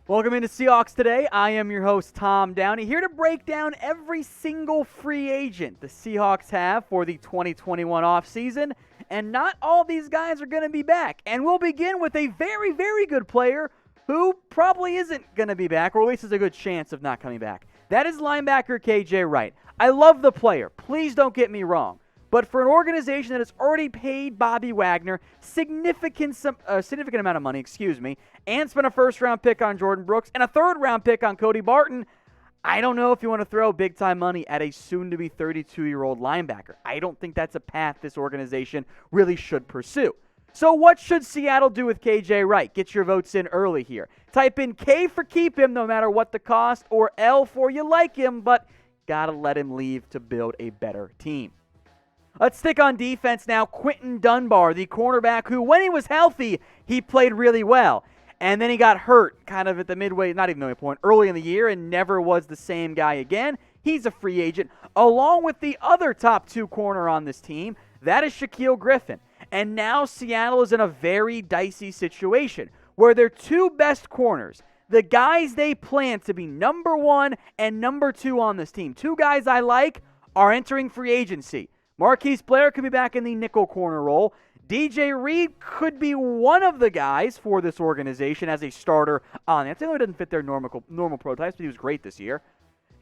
Welcome into Seahawks Today. I am your host, Tom Downey, here to break down every single free agent the Seahawks have for the 2021 offseason. And not all these guys are going to be back. And we'll begin with a very, very good player who probably isn't going to be back, or at least has a good chance of not coming back. That is linebacker KJ Wright. I love the player. Please don't get me wrong. But for an organization that has already paid Bobby Wagner significant amount of money, and spent a first-round pick on Jordan Brooks and a third-round pick on Cody Barton, I don't know if you want to throw big-time money at a soon-to-be 32-year-old linebacker. I don't think that's a path this organization really should pursue. So what should Seattle do with KJ Wright? Get your votes in early here. Type in K for keep him no matter what the cost, or L for you like him, but gotta let him leave to build a better team. Let's stick on defense now. Quinton Dunbar, the cornerback who, when he was healthy, he played really well. And then he got hurt kind of at the midway, not even the point, early in the year, and never was the same guy again. He's a free agent, along with the other top two corner on this team. That is Shaquill Griffin. And now Seattle is in a very dicey situation where their two best corners, the guys they plan to be number one and number two on this team, two guys I like, are entering free agency. Marquise Blair could be back in the nickel corner role. DJ Reed could be one of the guys for this organization as a starter on it. I know he doesn't fit their normal prototypes, but he was great this year.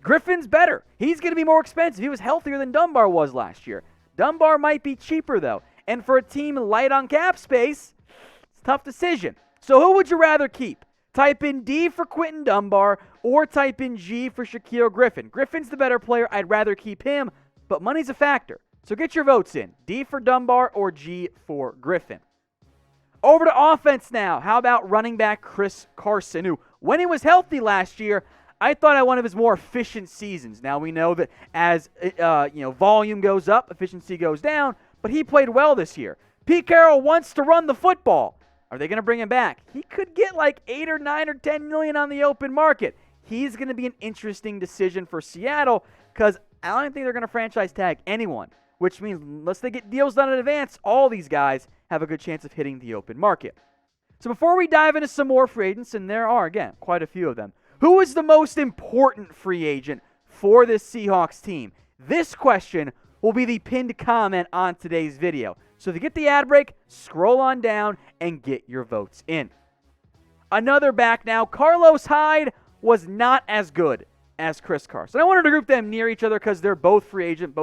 Griffin's better. He's going to be more expensive. He was healthier than Dunbar was last year. Dunbar might be cheaper, though. And for a team light on cap space, it's a tough decision. So who would you rather keep? Type in D for Quinton Dunbar or type in G for Shaquill Griffin. Griffin's the better player. I'd rather keep him, but money's a factor. So get your votes in. D for Dunbar or G for Griffin. Over to offense now. How about running back Carson, who, when he was healthy last year, I thought had one of his more efficient seasons. Now we know that as volume goes up, efficiency goes down, but he played well this year. Pete Carroll wants to run the football. Are they going to bring him back? He could get like 8 or 9 or 10 million on the open market. He's going to be an interesting decision for Seattle because I don't think they're going to franchise tag anyone, which means unless they get deals done in advance, all these guys have a good chance of hitting the open market. So before we dive into some more free agents, and there are, again, quite a few of them, who is the most important free agent for this Seahawks team? This question will be the pinned comment on today's video. So if you get the ad break, scroll on down and get your votes in. Another back now, Carlos Hyde was not as good as Chris Carson. I wanted to group them near each other because they're both free agent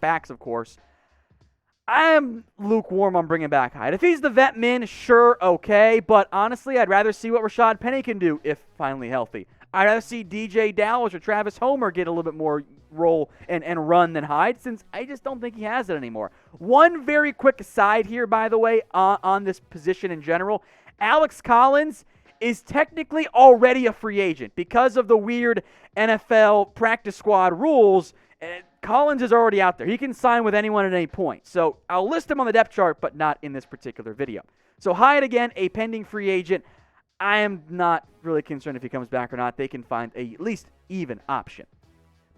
backs, of course. I am lukewarm on bringing back Hyde. If he's the vet min, sure, okay. But honestly, I'd rather see what Rashad Penny can do if finally healthy. I'd rather see DJ Dallas or Travis Homer get a little bit more role and run than Hyde, since I just don't think he has it anymore. One very quick aside here, by the way, on this position in general. Alex Collins is technically already a free agent because of the weird NFL practice squad rules. Collins is already out there. He can sign with anyone at any point. So I'll list him on the depth chart, but not in this particular video. So Hyde, again, a pending free agent. I am not really concerned if he comes back or not. They can find a at least even option.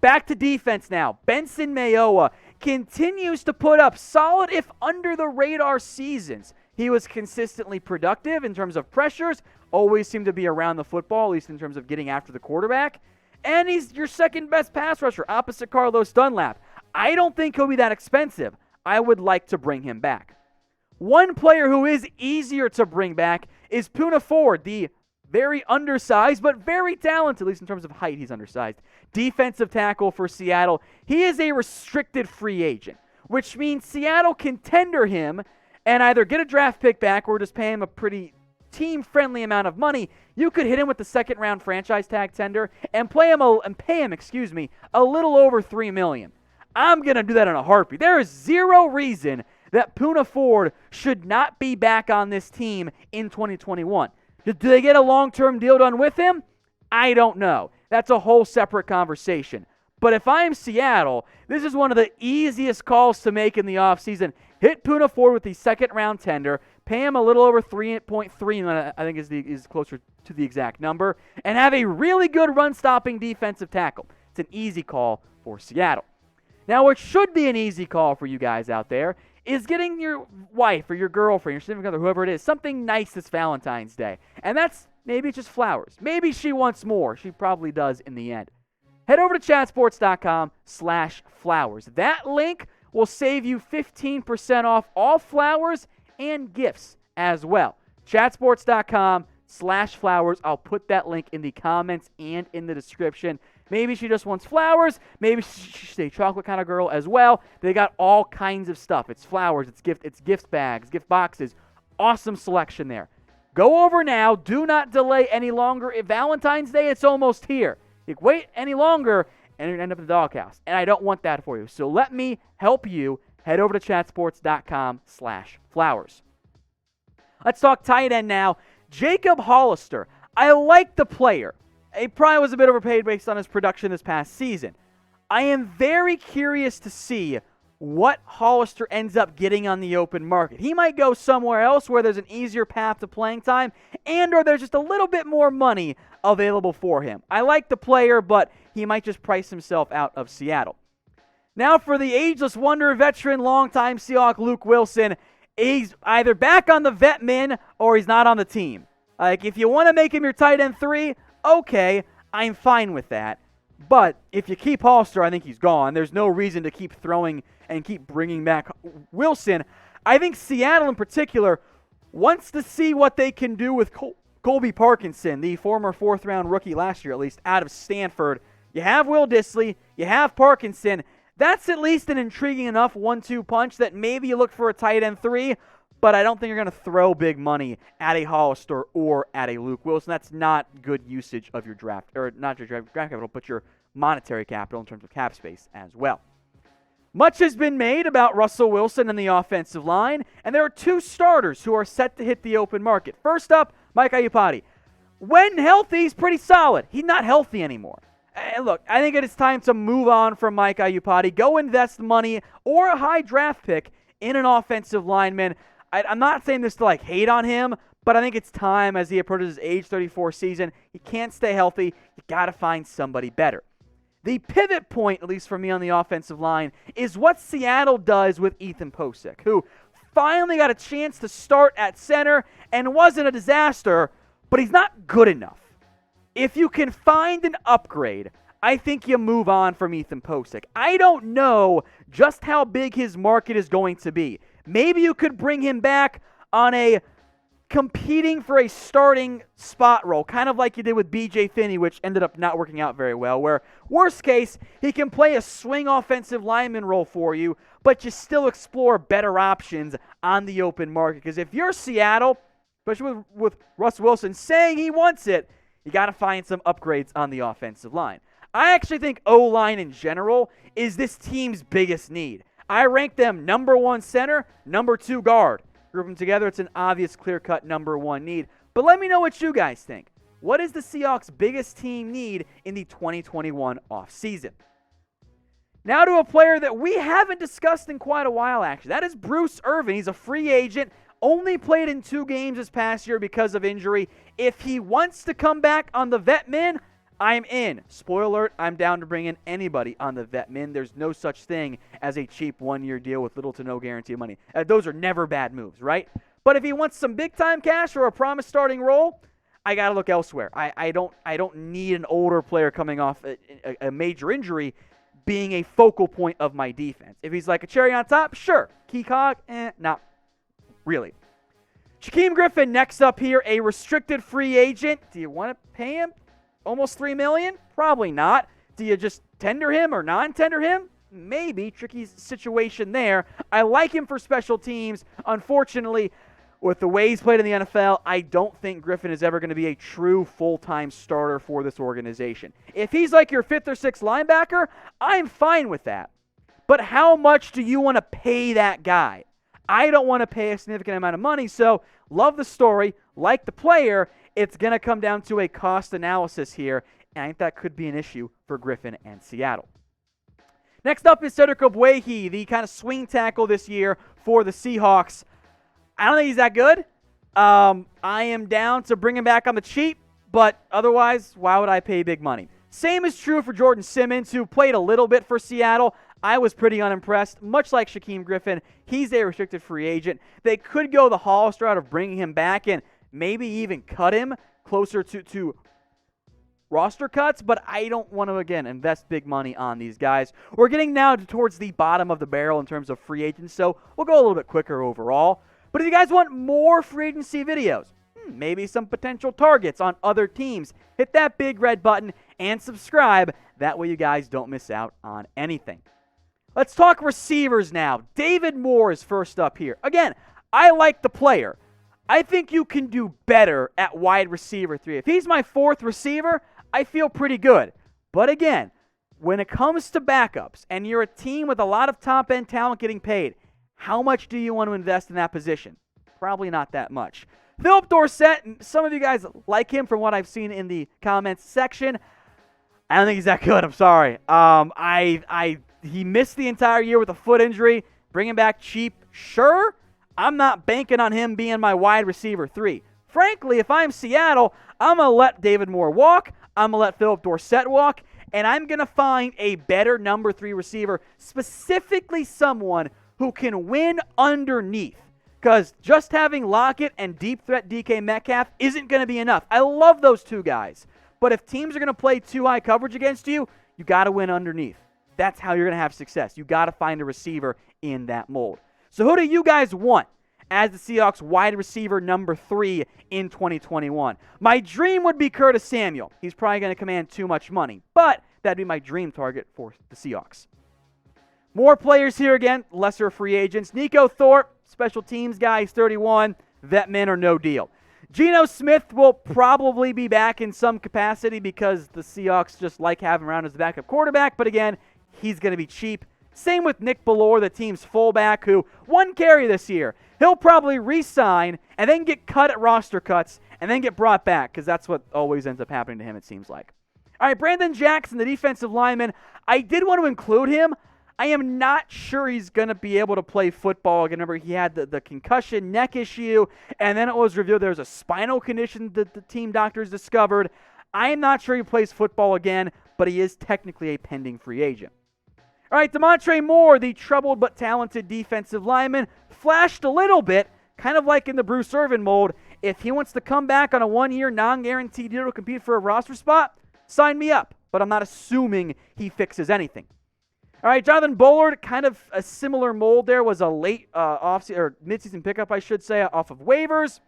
Back to defense now. Benson Mayowa continues to put up solid, if under-the-radar seasons. He was consistently productive in terms of pressures, always seemed to be around the football, at least in terms of getting after the quarterback. And he's your second-best pass rusher, opposite Carlos Dunlap. I don't think he'll be that expensive. I would like to bring him back. One player who is easier to bring back is Poona Ford, the very undersized but very talented, at least in terms of height he's undersized, defensive tackle for Seattle. He is a restricted free agent, which means Seattle can tender him and either get a draft pick back or just pay him a pretty team-friendly amount of money. You could hit him with the second-round franchise tag tender and pay him a little over $3 million. I'm going to do that in a heartbeat. There is zero reason that Poona Ford should not be back on this team in 2021. Do they get a long-term deal done with him? I don't know. That's a whole separate conversation. But if I'm Seattle, this is one of the easiest calls to make in the offseason. Hit Poona Ford with the second-round tender, pay him a little over 3.3, I think is closer to the exact number, and have a really good run-stopping defensive tackle. It's an easy call for Seattle. Now, what should be an easy call for you guys out there is getting your wife or your girlfriend, your significant other, whoever it is, something nice this Valentine's Day. And that's Maybe it's just Flowers. Maybe she wants more. She probably does in the end. Head over to chatsports.com/flowers. That link will save you 15% off all flowers and gifts as well. chatsports.com/flowers. I'll put that link in the comments and in the description. Maybe she just wants flowers. Maybe she's a chocolate kind of girl as well. They got all kinds of stuff. It's flowers, it's gift bags, gift boxes. Awesome selection there. Go over now. Do not delay any longer. If Valentine's Day, it's almost here. You wait any longer, and you're going to end up in the doghouse. And I don't want that for you. So let me help you. Head over to chatsports.com/flowers. Let's talk tight end now. Jacob Hollister. I like the player. He probably was a bit overpaid based on his production this past season. I am very curious to see what Hollister ends up getting on the open market. He might go somewhere else where there's an easier path to playing time and or there's just a little bit more money available for him. I like the player, but he might just price himself out of Seattle. Now for the ageless wonder veteran, longtime Seahawk Luke Willson. He's either back on the vet min or he's not on the team. Like, if you want to make him your tight end 3, okay, I'm fine with that. But if you keep Hollister, I think he's gone. There's no reason to keep throwing and keep bringing back Willson. I think Seattle in particular wants to see what they can do with Colby Parkinson, the former fourth-round rookie last year, at least, out of Stanford. You have Will Dissly. You have Parkinson. That's at least an intriguing enough 1-2 punch that maybe you look for a tight end 3, but I don't think you're going to throw big money at a Hollister or at a Luke Willson. That's not good usage of your draft, or not your draft capital, but your monetary capital in terms of cap space as well. Much has been made about Russell Wilson and the offensive line, and there are 2 starters who are set to hit the open market. First up, Mike Iupati. When healthy, he's pretty solid. He's not healthy anymore. And look, I think it is time to move on from Mike Iupati. Go invest money or a high draft pick in an offensive lineman. I'm not saying this to hate on him, but I think it's time as he approaches his age 34 season. He can't stay healthy. You got to find somebody better. The pivot point, at least for me on the offensive line, is what Seattle does with Ethan Pocic, who finally got a chance to start at center and wasn't a disaster, but he's not good enough. If you can find an upgrade, I think you move on from Ethan Pocic. I don't know just how big his market is going to be. Maybe you could bring him back on a competing for a starting spot role, kind of like you did with B.J. Finney, which ended up not working out very well, where, worst case, he can play a swing offensive lineman role for you, but you still explore better options on the open market. Because if you're Seattle, especially with Russ Wilson saying he wants it, you got to find some upgrades on the offensive line. I actually think O-line in general is this team's biggest need. I rank them number 1 center, number 2 guard. Group them together, it's an obvious clear-cut number 1 need. But let me know what you guys think. What is the Seahawks' biggest team need in the 2021 offseason? Now to a player that we haven't discussed in quite a while, actually. That is Bruce Irvin. He's a free agent, only played in 2 games this past year because of injury. If he wants to come back on the vet min, I'm in. Spoiler alert, I'm down to bring in anybody on the vet min. There's no such thing as a cheap 1-year deal with little to no guarantee of money. Those are never bad moves, right? But if he wants some big-time cash or a promised starting role, I got to look elsewhere. I don't need an older player coming off a major injury being a focal point of my defense. If he's like a cherry on top, sure. Key cog, not really. Shaquem Griffin next up here, a restricted free agent. Do you want to pay him almost $3 million? Probably not. Do you just tender him or non-tender him? Maybe. Tricky situation there. I like him for special teams. Unfortunately, with the way he's played in the NFL, I don't think Griffin is ever going to be a true full-time starter for this organization. If he's like your 5th or 6th linebacker, I'm fine with that. But how much do you want to pay that guy? I don't want to pay a significant amount of money, so love the story, like the player. It's going to come down to a cost analysis here, and I think that could be an issue for Griffin and Seattle. Next up is Cedric Ogbuehi, the kind of swing tackle this year for the Seahawks. I don't think he's that good. I am down to bring him back on the cheap, but otherwise, why would I pay big money? Same is true for Jordan Simmons, who played a little bit for Seattle. I was pretty unimpressed. Much like Shaquem Griffin, he's a restricted free agent. They could go the Hollister route of bringing him back and maybe even cut him closer to roster cuts, but I don't want to, again, invest big money on these guys. We're getting now towards the bottom of the barrel in terms of free agents, so we'll go a little bit quicker overall. But if you guys want more free agency videos, maybe some potential targets on other teams, hit that big red button and subscribe. That way you guys don't miss out on anything. Let's talk receivers now. David Moore is first up here. Again, I like the player. I think you can do better at wide receiver 3. If he's my 4th receiver, I feel pretty good. But again, when it comes to backups and you're a team with a lot of top-end talent getting paid, how much do you want to invest in that position? Probably not that much. Phillip Dorsett, some of you guys like him from what I've seen in the comments section. I don't think he's that good. I'm sorry. He missed the entire year with a foot injury. Bring him back cheap, sure. I'm not banking on him being my wide receiver 3. Frankly, if I'm Seattle, I'm going to let David Moore walk. I'm going to let Phillip Dorsett walk. And I'm going to find a better number 3 receiver, specifically someone who can win underneath. Because just having Lockett and deep threat DK Metcalf isn't going to be enough. I love those 2 guys. But if teams are going to play too high coverage against you, you got to win underneath. That's how you're going to have success. You got to find a receiver in that mold. So who do you guys want as the Seahawks wide receiver number 3 in 2021? My dream would be Curtis Samuel. He's probably going to command too much money, but that'd be my dream target for the Seahawks. More players here again, lesser free agents. Neiko Thorpe, special teams guy, he's 31, vet min or no deal. Geno Smith will probably be back in some capacity because the Seahawks just like having him around as the backup quarterback, but again, he's going to be cheap. Same with Nick Bellore, the team's fullback, who 1 carry this year. He'll probably re-sign and then get cut at roster cuts and then get brought back because that's what always ends up happening to him, it seems like. All right, Branden Jackson, the defensive lineman. I did want to include him. I am not sure he's going to be able to play football. Again, remember, he had the concussion neck issue, and then it was revealed there was a spinal condition that the team doctors discovered. I am not sure he plays football again, but he is technically a pending free agent. All right, Damontre Moore, the troubled but talented defensive lineman, flashed a little bit, kind of like in the Bruce Irvin mold. If he wants to come back on a 1-year non-guaranteed deal to compete for a roster spot, sign me up. But I'm not assuming he fixes anything. All right, Jonathan Bullard, kind of a similar mold there, was a late midseason pickup, I should say, off of waivers.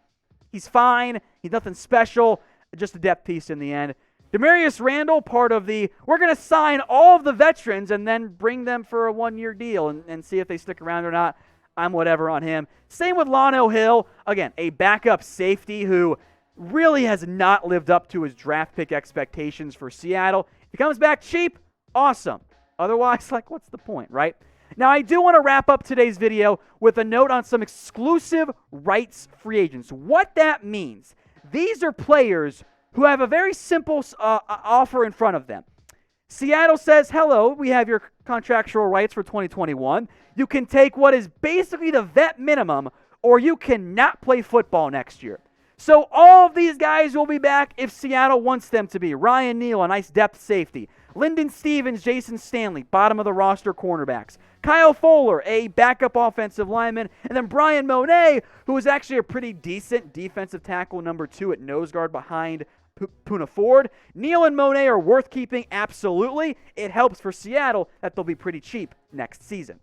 He's fine. He's nothing special, just a depth piece in the end. DAMARIOUS RANDALL, part of the, we're going to sign all of the veterans and then bring them for a 1-year deal and see if they stick around or not. I'm whatever on him. Same with LANO Hill. Again, a backup safety who really has not lived up to his draft pick expectations for Seattle. If he comes back cheap, awesome. Otherwise, what's the point, right? Now, I do want to wrap up today's video with a note on some exclusive rights free agents. What that means, these are players who have a very simple offer in front of them. Seattle says, hello, we have your contractual rights for 2021. You can take what is basically the vet minimum, or you cannot play football next year. So all of these guys will be back if Seattle wants them to be. Ryan Neal, a nice depth safety. Lyndon Stevens, Jason Stanley, bottom of the roster cornerbacks. Kyle Fuller, a backup offensive lineman. And then Brian Monet, who is actually a pretty decent defensive tackle, number 2 at nose guard behind Poona Ford. Neal and Monet are worth keeping, absolutely. It helps for Seattle that they'll be pretty cheap next season.